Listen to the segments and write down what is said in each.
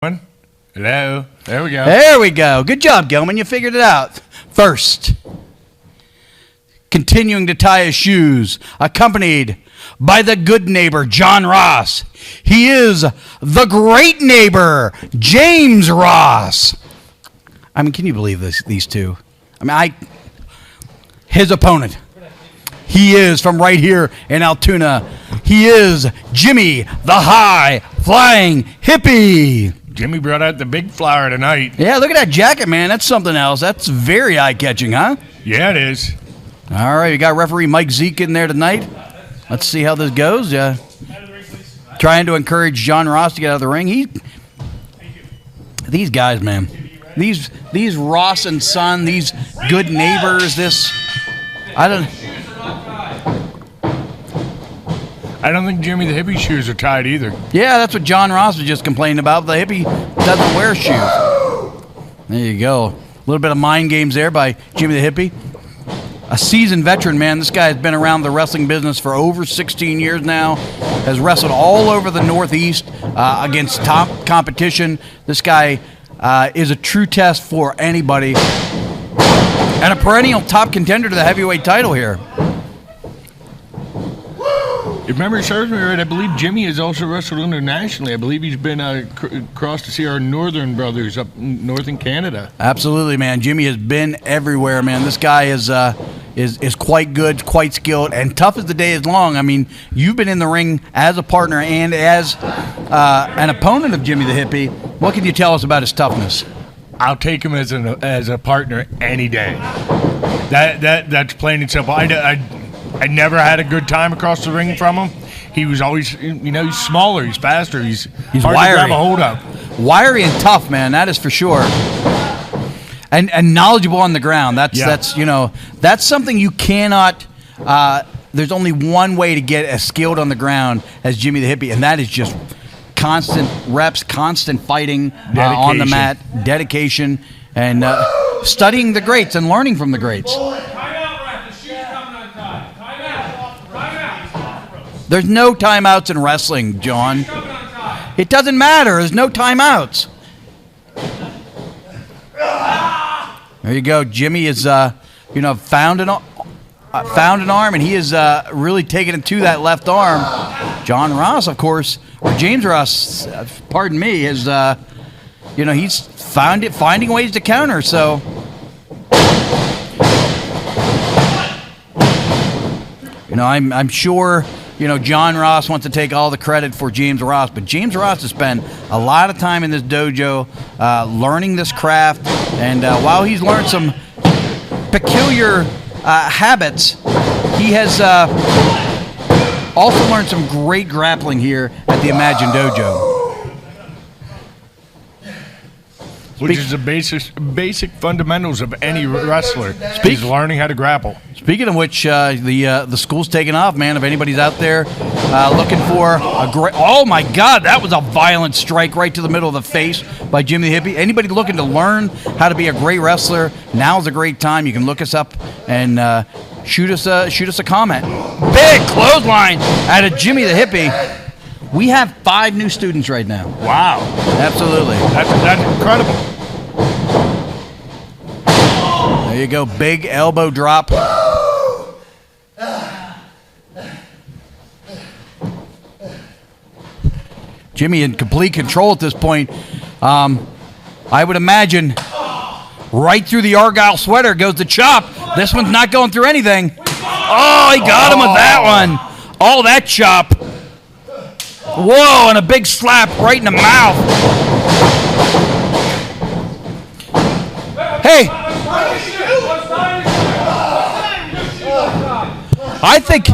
One. Hello. There we go. There we go. Good job, Gilman. You figured it out. First, continuing to tie his shoes, accompanied by the good neighbor, John Ross. He is the great neighbor, James Ross. I mean, can you believe this? These two? His opponent. He is from right here in Altoona. He is Jimmy, the high-flying hippie. Jimmy brought out the big flower tonight. Yeah, look at that jacket, man. That's something else. That's very eye-catching, huh? Yeah, it is. All right, we got referee Mike Zeke in there tonight. Let's see how this goes. Trying to encourage John Ross to get out of the ring. These guys, man. These Ross and Son, these good neighbors, I don't think Jimmy the hippie shoes are tied either. Yeah, that's what John Ross was just complaining about. The hippie doesn't wear shoes. There you go. A little bit of mind games there by Jimmy the hippie. A seasoned veteran, man. This guy has been around the wrestling business for over 16 years now. Has wrestled all over the Northeast against top competition. This guy is a true test for anybody. And a perennial top contender to the heavyweight title here. If memory serves me right, I believe Jimmy has also wrestled internationally. I believe he's been across to see our northern brothers up north in Canada. Absolutely, man. Jimmy has been everywhere, man. This guy is quite good, quite skilled, and tough as the day is long. I mean, you've been in the ring as a partner and as an opponent of Jimmy the hippie. What can you tell us about his toughness? I'll take him as a partner any day. That's plain and simple. I never had a good time across the ring from him. He was always, he's smaller, he's faster, he's hard wiry. to grab a hold of. Wiry and tough, man, that is for sure. And knowledgeable on the ground. That's something you cannot. There's only one way to get as skilled on the ground as Jimmy the hippie, and that is just constant reps, constant fighting on the mat, dedication, and studying the greats and learning from the greats. There's no timeouts in wrestling, John. It doesn't matter. There's no timeouts. There you go. Jimmy is, found an arm, and he is really taking it to that left arm. John Ross, of course, or James Ross, pardon me, is, he's finding ways to counter. So, I'm sure. John Ross wants to take all the credit for James Ross, but James Ross has spent a lot of time in this dojo learning this craft, and while he's learned some peculiar habits, he has also learned some great grappling here at the Imagine Dojo. Which is the basic fundamentals of any wrestler. He's learning how to grapple. Speaking of which, the school's taking off, man. If anybody's out there looking for a great... Oh, my God, that was a violent strike right to the middle of the face by Jimmy the hippie. Anybody looking to learn how to be a great wrestler, now's a great time. You can look us up and shoot us a comment. Big clothesline out of Jimmy the hippie. We have 5 new students right now. Wow. Absolutely. That's incredible. There you go. Big elbow drop. Jimmy in complete control at this point. I would imagine right through the Argyle sweater goes the chop. This one's not going through anything. Oh, he got him with that one. Oh, that chop. Whoa, and a big slap right in the mouth. Hey. I think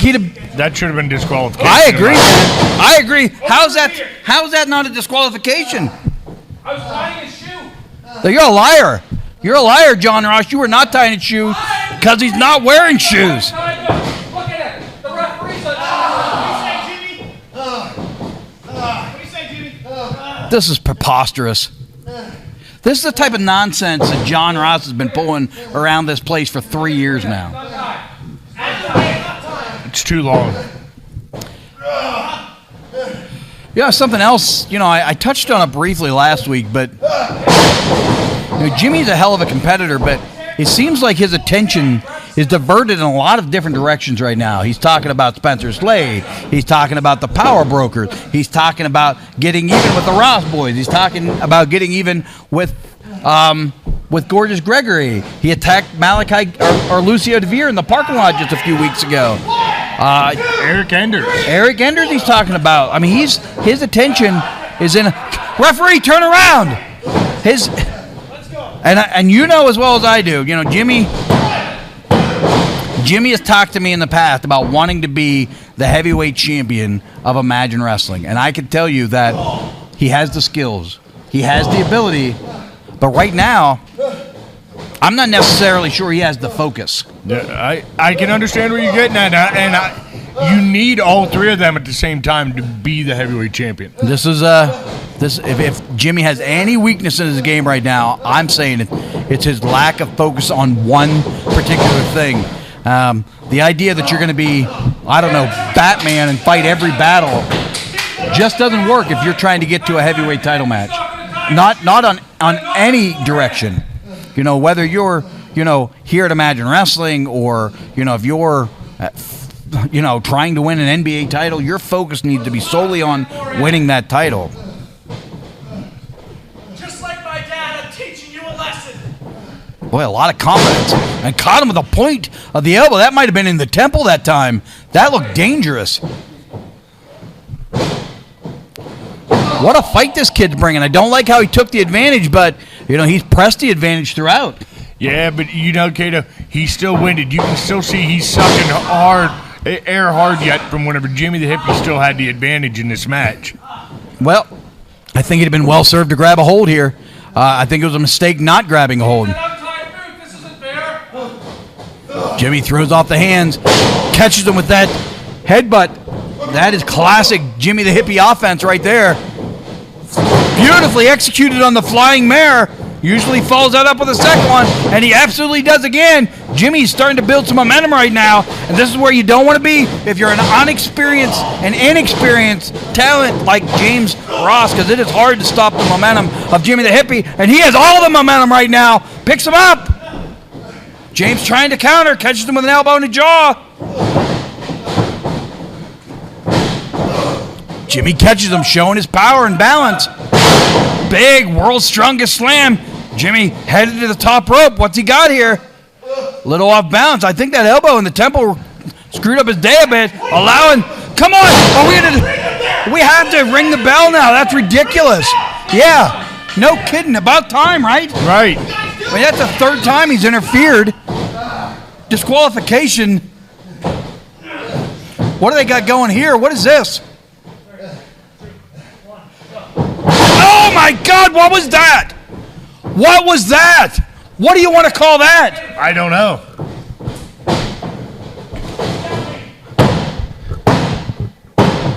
he'd have... That should have been disqualification. I agree, man. I agree. How's that not a disqualification? I was tying his shoe. You're a liar. You're a liar, John Ross. You were not tying his shoe because he's not wearing shoes. Look at it. The referee's This is preposterous. This is the type of nonsense that John Ross has been pulling around this place for 3 years now. It's too long. Yeah, something else. I touched on it briefly last week, but Jimmy's a hell of a competitor, but it seems like his attention is diverted in a lot of different directions right now. He's talking about Spencer Slade. He's talking about the Power Brokers. He's talking about getting even with the Ross boys. He's talking about getting even with Gorgeous Gregory. He attacked Malachi or Lucio DeVere in the parking lot just a few weeks ago. Eric Enders. He's talking about. I mean, his attention is in. Referee, turn around. And you know as well as I do. Jimmy has talked to me in the past about wanting to be the heavyweight champion of Imagine Wrestling, and I can tell you that he has the skills, he has the ability, but right now, I'm not necessarily sure he has the focus. Yeah, I can understand where you're getting at, and you need all three of them at the same time to be the heavyweight champion. This is if Jimmy has any weakness in his game right now, I'm saying it's his lack of focus on one particular thing. The idea that you're going to be, Batman and fight every battle just doesn't work if you're trying to get to a heavyweight title match. Not on any direction. Whether you're, here at Imagine Wrestling or, if you're, trying to win an NBA title, your focus needs to be solely on winning that title. Just like my dad, I'm teaching you a lesson. Boy, a lot of confidence. And caught him with a point of the elbow. That might have been in the temple that time. That looked dangerous. What a fight this kid's bringing. I don't like how he took the advantage, but, he's pressed the advantage throughout. Yeah, but, Kato, he's still winded. You can still see he's sucking air hard yet from whenever Jimmy the Hippie still had the advantage in this match. Well, I think it'd have been well served to grab a hold here. I think it was a mistake not grabbing a hold. This isn't fair. Jimmy throws off the hands, catches him with that headbutt. That is classic Jimmy the Hippie offense right there. Beautifully executed on the flying mare. Usually follows that up with a second one, and he absolutely does again. Jimmy's starting to build some momentum right now, and this is where you don't want to be if you're an inexperienced talent like James Ross, because it is hard to stop the momentum of Jimmy the Hippie, and he has all the momentum right now. Picks him up. James trying to counter, catches him with an elbow in the jaw. Jimmy catches him, showing his power and balance. Big world's strongest slam. Jimmy headed to the top rope. What's he got here? Little off balance. I think that elbow in the temple screwed up his day a bit. Come on. We have to ring the bell now. That's ridiculous. Yeah. No kidding. About time, right? Right. I mean, that's the third time he's interfered. Disqualification. What do they got going here? What is this? Oh my God, what was that? What was that? What do you want to call that? I don't know.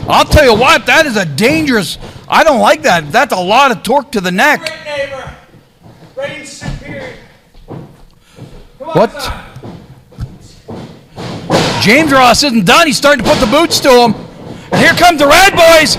I'll tell you what, that is a dangerous, I don't like that. That's a lot of torque to the neck. Great neighbor. Reigns superior. Come on, What? son. James Ross isn't done. He's starting to put the boots to him. And here comes the Red Boys.